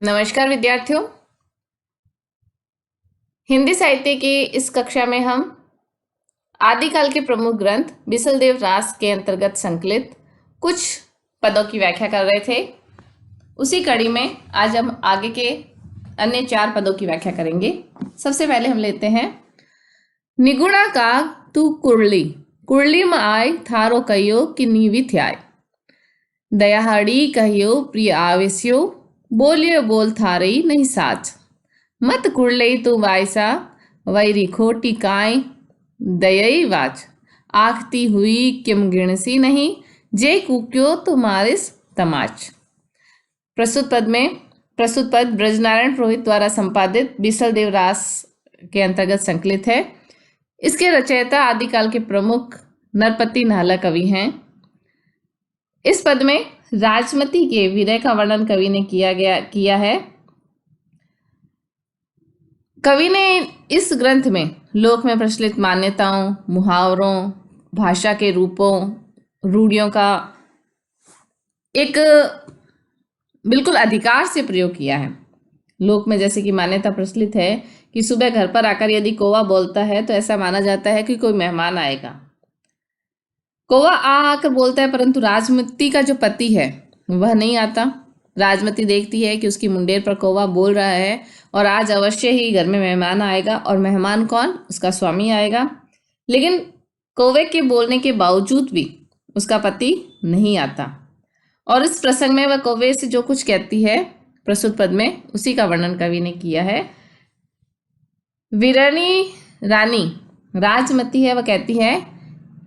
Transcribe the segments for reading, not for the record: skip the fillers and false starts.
नमस्कार विद्यार्थियों। हिंदी साहित्य की इस कक्षा में हम आदिकाल के प्रमुख ग्रंथ बिसलदेव रास के अंतर्गत संकलित कुछ पदों की व्याख्या कर रहे थे। उसी कड़ी में आज हम आगे के अन्य 4 पदों की व्याख्या करेंगे। सबसे पहले हम लेते हैं निगुणा का तू कुरली कुरली में आय थारो कहियो कि नीवी थ्याय दयाहड़ी कहियो प्रिय आवेस्यो बोलियो बोल थारई नहीं साच मत कुड़लई तू वायसा वैरी खोटी काय दयई वाच आखती हुई किम गिणसी नहीं जे कुक्यो तुम्हारिस तमाच। प्रस्तुत पद ब्रजनारायण पुरोहित द्वारा संपादित बिसलदेव रास के अंतर्गत संकलित है। इसके रचयिता आदिकाल के प्रमुख नरपति नाहला कवि हैं। इस पद में राजमती के विरह का वर्णन कवि ने किया है। कवि ने इस ग्रंथ में लोक में प्रचलित मान्यताओं, मुहावरों, भाषा के रूपों, रूढ़ियों का एक बिल्कुल अधिकार से प्रयोग किया है। लोक में जैसे कि मान्यता प्रचलित है कि सुबह घर पर आकर यदि कौवा बोलता है तो ऐसा माना जाता है कि कोई मेहमान आएगा। कौवा आकर बोलता है, परंतु राजमती का जो पति है वह नहीं आता। राजमती देखती है कि उसकी मुंडेर पर कौवा बोल रहा है और आज अवश्य ही घर में मेहमान आएगा। और मेहमान कौन? उसका स्वामी आएगा। लेकिन कौवे के बोलने के बावजूद भी उसका पति नहीं आता। और इस प्रसंग में वह कौवे से जो कुछ कहती है प्रस्तुत पद में, उसी का वर्णन कवि ने किया है। वीरणी रानी राजमती है, वह कहती है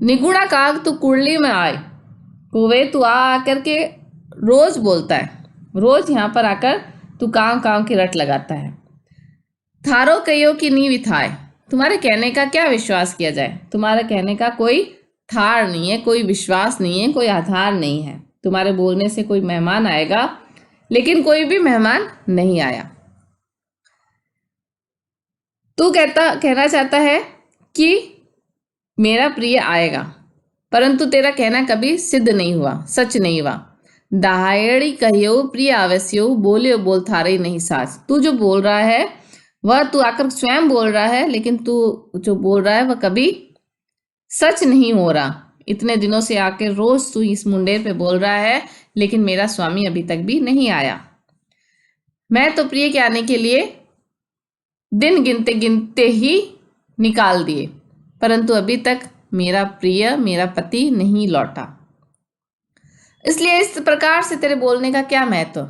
निगुणा काग तू कुड़ली में आए। कौवे तू आकर के रोज बोलता है, रोज यहाँ पर आकर तू कांव कांव की रट लगाता है। थारो कहियो की नींव थाय, तुम्हारे कहने का क्या विश्वास किया जाए। तुम्हारे कहने का कोई थार नहीं है, कोई विश्वास नहीं है, कोई आधार नहीं है। तुम्हारे बोलने से कोई मेहमान आएगा, लेकिन कोई भी मेहमान नहीं आया। तू कहना चाहता है कि मेरा प्रिय आएगा, परंतु तेरा कहना कभी सिद्ध नहीं हुआ, सच नहीं हुआ। दहाड़ी कहियो प्रिय आवस्यो बोलियो बोल थारे नहीं साच। तू जो बोल रहा है वह तू आकर स्वयं बोल रहा है, लेकिन तू जो बोल रहा है वह कभी सच नहीं हो रहा। इतने दिनों से आकर रोज तू इस मुंडेर पे बोल रहा है, लेकिन मेरा स्वामी अभी तक भी नहीं आया। मैं तो प्रिय के आने के लिए दिन गिनते गिनते ही निकाल दिए, परंतु अभी तक मेरा प्रिय, मेरा पति नहीं लौटा। इसलिए इस प्रकार से तेरे बोलने का क्या महत्व।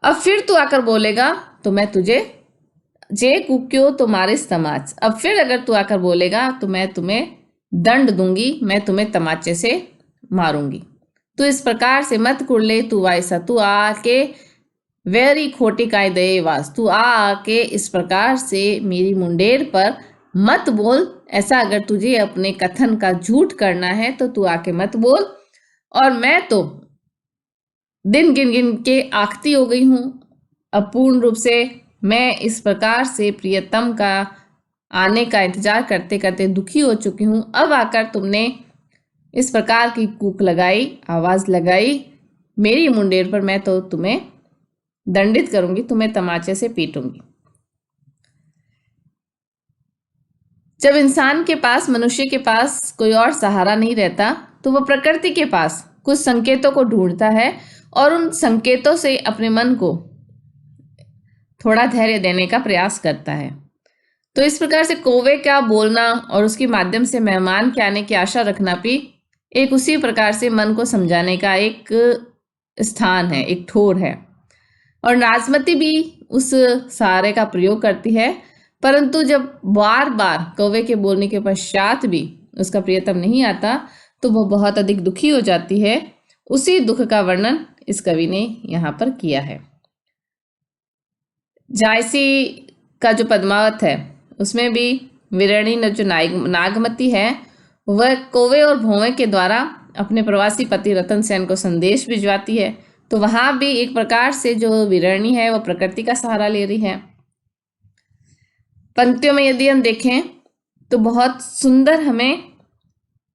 अब फिर तू आकर बोलेगा तो मैं तुझे जे कुक्यो तुम्हारे समाज, अब फिर अगर तू आकर बोलेगा तो मैं तुम्हें दंड दूंगी, मैं तुम्हें तमाचे से मारूंगी। तू इस प्रकार से मत कुड़ले तू वायसा, तू आके वेरी खोटी काय दे वास, तू आके इस प्रकार से मेरी मुंडेर पर मत बोल। ऐसा अगर तुझे अपने कथन का झूठ करना है तो तू आके मत बोल। और मैं तो दिन गिन गिन के आखती हो गई हूं। अब पूर्ण रूप से मैं इस प्रकार से प्रियतम का आने का इंतजार करते करते दुखी हो चुकी हूं। अब आकर तुमने इस प्रकार की कूक लगाई, आवाज लगाई मेरी मुंडेर पर, मैं तो तुम्हें दंडित करूंगी, तुम्हें तमाचे से पीटूंगी। जब इंसान के पास, मनुष्य के पास कोई और सहारा नहीं रहता तो वह प्रकृति के पास कुछ संकेतों को ढूंढता है और उन संकेतों से अपने मन को थोड़ा धैर्य देने का प्रयास करता है। तो इस प्रकार से कौवे का बोलना और उसके माध्यम से मेहमान के आने की आशा रखना भी एक उसी प्रकार से मन को समझाने का एक स्थान है, एक ठोर है। और राजमती भी उस सहारे का प्रयोग करती है, परंतु जब बार बार कौवे के बोलने के पश्चात भी उसका प्रियतम नहीं आता तो वह बहुत अधिक दुखी हो जाती है। उसी दुख का वर्णन इस कवि ने यहाँ पर किया है। जायसी का जो पद्मावत है उसमें भी विरणी जो नागमती है वह कौवे और भौवे के द्वारा अपने प्रवासी पति रतन सेन को संदेश भिजवाती है। तो वहां भी एक प्रकार से जो विरणी है वह प्रकृति का सहारा ले रही है। पंक्तियों में यदि हम देखें तो बहुत सुंदर हमें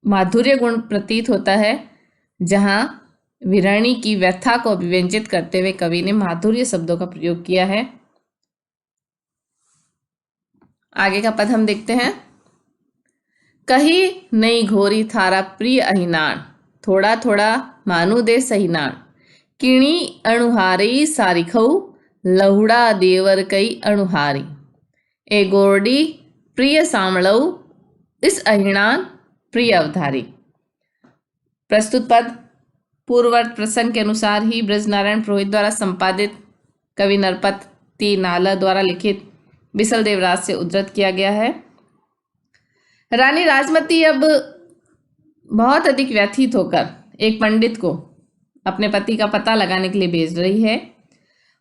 माधुर्य गुण प्रतीत होता है, जहां विरणी की व्यथा को अभिव्यंजित करते हुए कवि ने माधुर्य शब्दों का प्रयोग किया है। आगे का पद हम देखते हैं। कही नई घोरी थारा प्रिय अहिनान, थोड़ा थोड़ा मानु दे सहीनान। किणी अणुहारी सारिखऊ, लहुड़ा देवर कई अणुहारी। ए गोरडी प्रिय सामलऊ, इस अहिणान प्रिय अवधारी। प्रस्तुत पद पूर्ववर्त प्रसंग के अनुसार ही ब्रजनारायण पुरोहित द्वारा संपादित कवि नरपति नाला द्वारा लिखित बिसल देवराज से उद्धृत किया गया है। रानी राजमती अब बहुत अधिक व्यथित होकर एक पंडित को अपने पति का पता लगाने के लिए भेज रही है,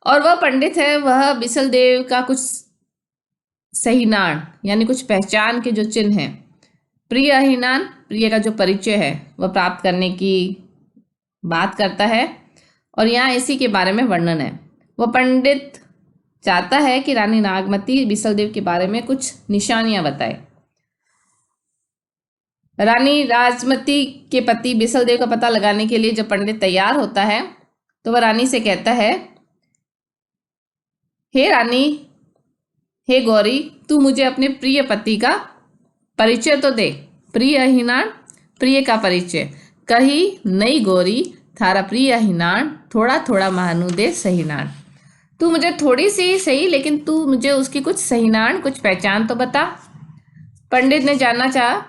और वह पंडित है, वह बिसल देव का कुछ सहीनान यानी कुछ पहचान के जो चिन्ह हैं, प्रिय अहिनान प्रिय का जो परिचय है वह प्राप्त करने की बात करता है, और यहाँ इसी के बारे में वर्णन है। वह पंडित चाहता है कि रानी नागमती बिसल देव के बारे में कुछ निशानियां बताए। रानी राजमती के पति बिसल देव का पता लगाने के लिए जब पंडित तैयार होता है तो वह रानी से कहता है, हे रानी, हे गौरी, तू मुझे अपने प्रिय पति का परिचय तो दे। प्रिय अहिनान प्रिय का परिचय। कही नई गौरी थारा प्रिय अहिनान, थोड़ा थोड़ा महानु दे सहीनान। तू मुझे थोड़ी सी सही, लेकिन तू मुझे उसकी कुछ सहीनान, कुछ पहचान तो बता। पंडित ने जानना चाहा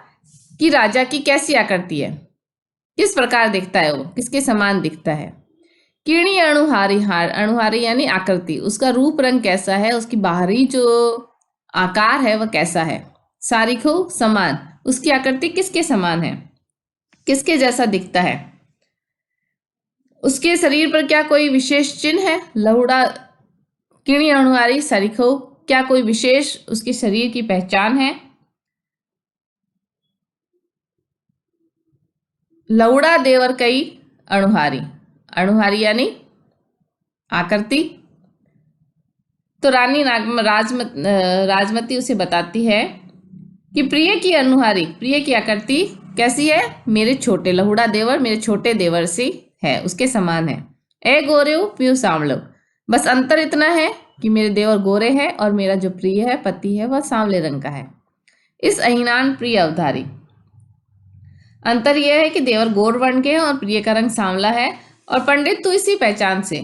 कि राजा की कैसी आकृति है, किस प्रकार दिखता है, वो किसके समान दिखता है। किणी अणुहारी, हार अणुहारी यानी आकृति, उसका रूप रंग कैसा है, उसकी बाहरी जो आकार है वह कैसा है। सारिखो समान, उसकी आकृति किसके समान है, किसके जैसा दिखता है। उसके शरीर पर क्या कोई विशेष चिन्ह है। लहुड़ा किणी अणुहारी सारिखो, क्या कोई विशेष उसके शरीर की पहचान है। लहुड़ा देवर कई अणुहारी, अणुहारी यानी आकृति। तो रानी राजमती उसे बताती है कि प्रिय की अणुहारी, प्रिय की आकृति कैसी है, मेरे छोटे लहुड़ा देवर, मेरे छोटे देवर सी है, उसके समान है। ए गोरेऊ प्यू सांवलो, बस अंतर इतना है कि मेरे देवर गोरे हैं और मेरा जो प्रिय है, पति है, वह सांवले रंग का है। इस अहिनान प्रिय अवधारी, अंतर यह है कि देवर गोर वर्ण के हैं और प्रिय का रंग सांवला है। और पंडित, तू इसी पहचान से,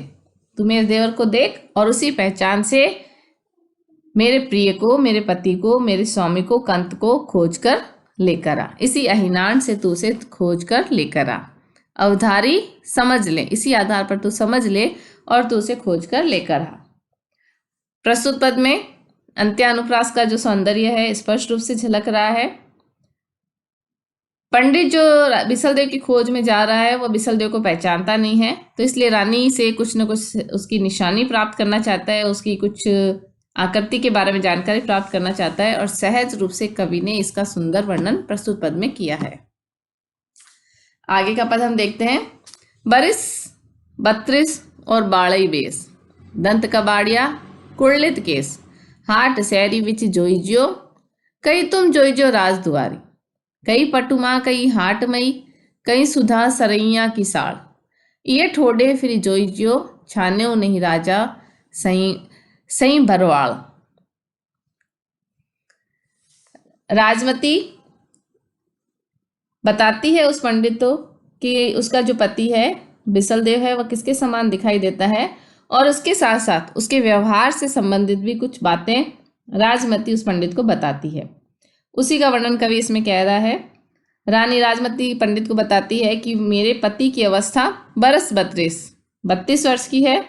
तू मेरे देवर को देख और उसी पहचान से मेरे प्रिय को, मेरे पति को, मेरे स्वामी को, कंत को खोज कर लेकर आ। इसी अहिनान से तू उसे खोज कर लेकर आ। अवधारी समझ ले, इसी आधार पर तू समझ ले और तू उसे खोज कर लेकर आ। प्रस्तुत पद में अंत्यानुप्रास का जो सौंदर्य है स्पष्ट रूप से झलक रहा है। पंडित जो बिसल देव की खोज में जा रहा है वह बिसल देव को पहचानता नहीं है, तो इसलिए रानी से कुछ न कुछ उसकी निशानी प्राप्त करना चाहता है, उसकी कुछ आकृति के बारे में जानकारी प्राप्त करना चाहता है, और सहज रूप से कवि ने इसका सुंदर वर्णन प्रस्तुत पद में किया है। आगे का पद हम देखते हैं। बरिस 32 और बाड़ई बेस, दंत कबाड़िया कुड़लित केस। हाट शहरी विच जोईजियो, कई तुम जोईजियो राज दुआरी। कई पटुमा कई हाट मई, कई सुधा सरैया की साड़। ये ठोडे फिर जोईजियो, छान्यो नहीं राजा सही भरवाड़। राजमती बताती है उस पंडित को कि उसका जो पति है बिसल देव है वह किसके समान दिखाई देता है, और उसके साथ साथ उसके व्यवहार से संबंधित भी कुछ बातें राजमती उस पंडित को बताती है। उसी का वर्णन कवि इसमें कह रहा है। रानी राजमती पंडित को बताती है कि मेरे पति की अवस्था बरस 32 वर्ष की है,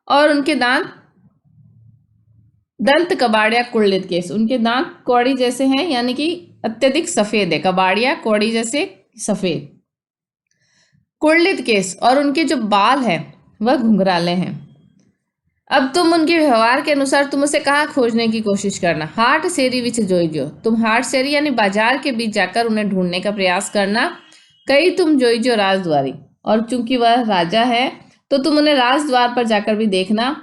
और उनके दंत कबाड़िया कुड़लित केस, उनके दांत कौड़ी जैसे हैं, यानी कि अत्यधिक सफेद है। कबाड़िया कौड़ी जैसे सफेद। कुड़लित केस, और उनके जो बाल हैं वह घुंघराले हैं। अब तुम उनके व्यवहार के अनुसार तुम उसे कहाँ खोजने की कोशिश करना। हाट शेरी विच जोईजो, तुम हाट शेरी यानी बाजार के बीच जाकर उन्हें ढूंढने का प्रयास करना। कई तुम जोईजो राजद्वारी, और चूंकि वह राजा है तो तुम उन्हें राजद्वार पर जाकर भी देखना।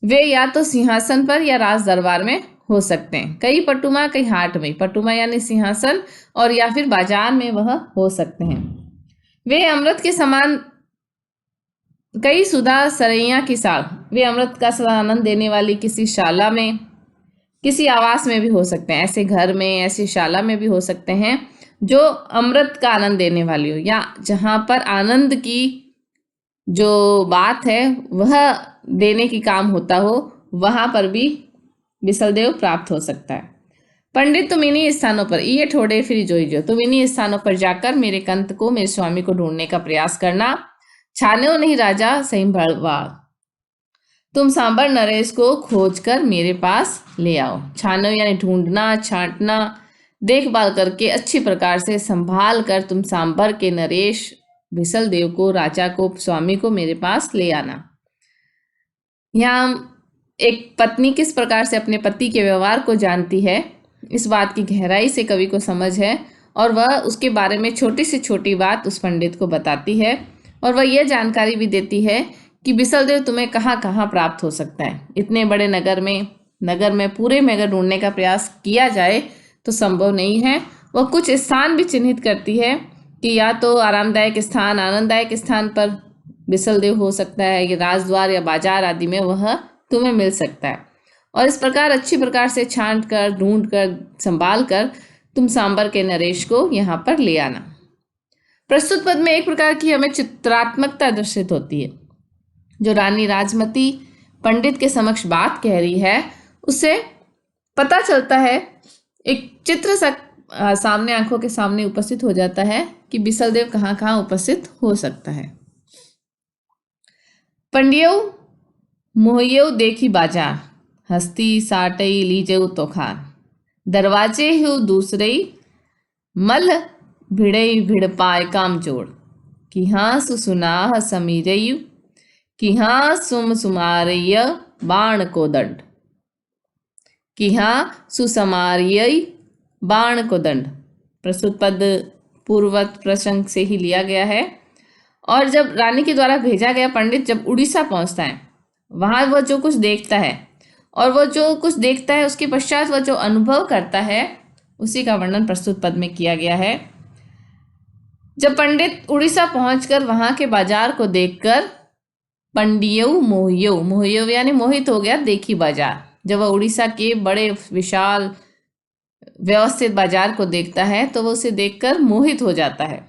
वे या तो सिंहासन पर या राज दरबार में हो सकते हैं। कई पटुमा कई हाट में, पटुमा यानी सिंहासन, और या फिर बाजार में वह हो सकते हैं। वे अमृत के समान कई सुधा सरैया की साग, वे अमृत का सदा आनंद देने वाली किसी शाला में, किसी आवास में भी हो सकते हैं, ऐसे घर में, ऐसी शाला में भी हो सकते हैं जो अमृत का आनंद देने वाली हो, या जहाँ पर आनंद की जो बात है वह देने की काम होता हो, वहां पर भी बिसलदेव प्राप्त हो सकता है। पंडित तुम इन्हीं स्थानों पर, ये ठोड़े फिर जोई, तुम इन्हीं स्थानों पर जाकर मेरे कंत को, मेरे स्वामी को ढूंढने का प्रयास करना। छानो नहीं राजा सही भड़वा, तुम सांबर नरेश को खोजकर मेरे पास ले आओ। छानो यानी ढूंढना, छांटना, देखभाल करके अच्छी प्रकार से संभाल कर तुम सांबर के नरेश बिसल देव को, राजा को, स्वामी को मेरे पास ले आना। यहाँ एक पत्नी किस प्रकार से अपने पति के व्यवहार को जानती है, इस बात की गहराई से कवि को समझ है, और वह उसके बारे में छोटी से छोटी बात उस पंडित को बताती है, और वह यह जानकारी भी देती है कि बिसलदेव तुम्हें कहाँ कहाँ प्राप्त हो सकता है। इतने बड़े नगर में पूरे में अगर ढूंढने का प्रयास किया जाए तो संभव नहीं है। वह कुछ स्थान भी चिन्हित करती है कि या तो आरामदायक स्थान, आनंददायक स्थान पर बिसलदेव हो सकता है, कि राजद्वार या बाजार आदि में वह तुम्हें मिल सकता है। और इस प्रकार अच्छी प्रकार से छांट कर, ढूंढ कर, संभाल कर तुम सांबर के नरेश को यहाँ पर ले आना। प्रस्तुत पद में एक प्रकार की हमें चित्रात्मकता दर्शित होती है। जो रानी राजमती पंडित के समक्ष बात कह रही है, उससे पता चलता है, एक चित्र सा सामने, आंखों के सामने उपस्थित हो जाता है कि बिसलदेव कहाँ कहाँ उपस्थित हो सकता है। पंडियो मोहियो देखी बाजार, हस्ती साटई लीजेऊ तो खान, दरवाजे हो दूसरे मल भिड़ई भिड़ पाए काम जोड़, कि हाँ सुसुनाह समीरयु, कि हाँ सुम सुमारिय बाण को दंड, कि हाँ सुसमारिय बाण को दंड। प्रस्तुत पद पूर्वत प्रसंग से ही लिया गया है। और जब रानी के द्वारा भेजा गया पंडित जब उड़ीसा पहुंचता है, वहां वह जो कुछ देखता है, और वह जो कुछ देखता है उसके पश्चात वह जो अनुभव करता है, उसी का वर्णन प्रस्तुत पद में किया गया है। जब पंडित उड़ीसा पहुंचकर वहां के बाजार को देखकर पंडियो मोहियो यानी मोहित हो गया, देखी बाजार, जब वह उड़ीसा के बड़े विशाल व्यवस्थित बाजार को देखता है तो वह उसे देखकर मोहित हो जाता है।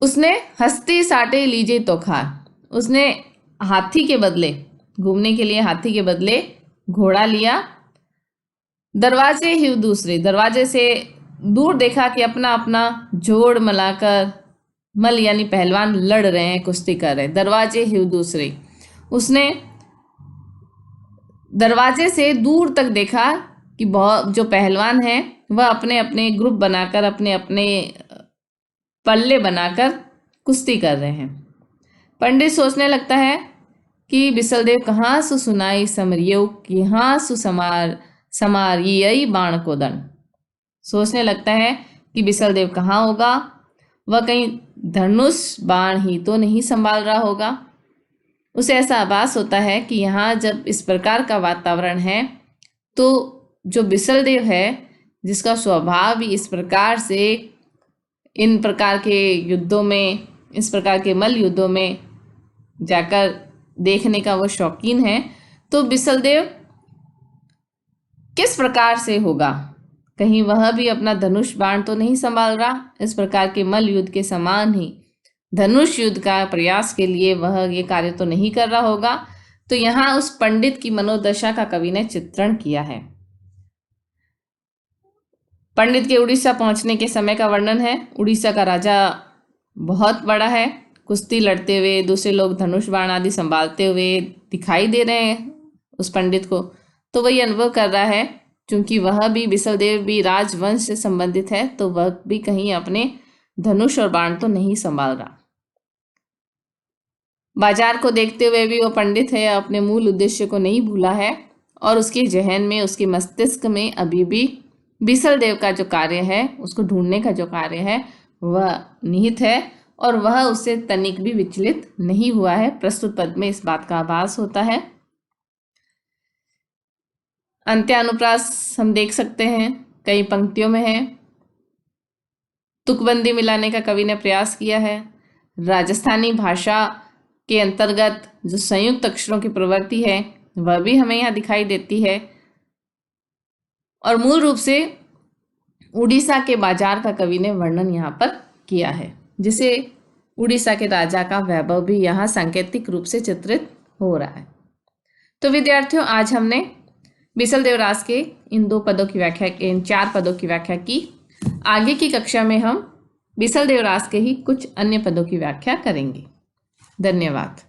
उसने हस्ती साटे लीजे तो खा, उसने हाथी के बदले, घूमने के लिए हाथी के बदले घोड़ा लिया। दरवाजे ही दूसरे, दरवाजे से दूर देखा कि अपना अपना जोड़ मिलाकर, मल यानी पहलवान लड़ रहे हैं, कुश्ती कर रहे हैं। दरवाजे ही दूसरे, उसने दरवाजे से दूर तक देखा कि बहुत जो पहलवान हैं वह अपने अपने ग्रुप बनाकर, अपने अपने पल्ले बनाकर कुश्ती कर रहे हैं। पंडित सोचने लगता है कि बिसलदेव कहाँ सु सुनाई समरियो, कि हाँ सु समारियई बाण को दंड। सोचने लगता है कि बिसलदेव कहाँ होगा, वह कहीं धनुष बाण ही तो नहीं संभाल रहा होगा। उसे ऐसा आभास होता है कि यहाँ जब इस प्रकार का वातावरण है तो जो बिसलदेव है, जिसका स्वभाव भी इस प्रकार से इन प्रकार के युद्धों में, इस प्रकार के मल्ल युद्धों में जाकर देखने का वो शौकीन है, तो बिसलदेव किस प्रकार से होगा, कहीं वह भी अपना धनुष बाण तो नहीं संभाल रहा। इस प्रकार के मल्ल युद्ध के समान ही धनुष युद्ध का प्रयास के लिए वह ये कार्य तो नहीं कर रहा होगा। तो यहाँ उस पंडित की मनोदशा का कवि ने चित्रण किया है। पंडित के उड़ीसा पहुंचने के समय का वर्णन है। उड़ीसा का राजा बहुत बड़ा है, कुश्ती लड़ते हुए, दूसरे लोग धनुष बाण आदि संभालते हुए दिखाई दे रहे हैं उस पंडित को। तो वही अनुभव कर रहा है, क्योंकि वह भी, बिसलदेव भी राजवंश से संबंधित है, तो वह भी कहीं अपने धनुष और बाण तो नहीं संभाल रहा। बाजार को देखते हुए भी वो पंडित है, अपने मूल उद्देश्य को नहीं भूला है, और उसके जहन में, उसके मस्तिष्क में अभी भी बिसलदेव का जो कार्य है, उसको ढूंढने का जो कार्य है, वह निहित है, और वह उससे तनिक भी विचलित नहीं हुआ है। प्रस्तुत पद में इस बात का आभास होता है। अंत्यानुप्रास हम देख सकते हैं, कई पंक्तियों में है। तुकबंदी मिलाने का कवि ने प्रयास किया है। राजस्थानी भाषा के अंतर्गत जो संयुक्त अक्षरों की प्रवृत्ति है वह भी हमें यहाँ दिखाई देती है। और मूल रूप से उड़ीसा के बाजार का कवि ने वर्णन यहाँ पर किया है, जिसे उड़ीसा के राजा का वैभव भी यहाँ सांकेतिक रूप से चित्रित हो रहा है। तो विद्यार्थियों, आज हमने बिसल देवरास के इन 2 पदों की व्याख्या, इन 4 पदों की व्याख्या की। आगे की कक्षा में हम बिसल देवरास के ही कुछ अन्य पदों की व्याख्या करेंगे। धन्यवाद।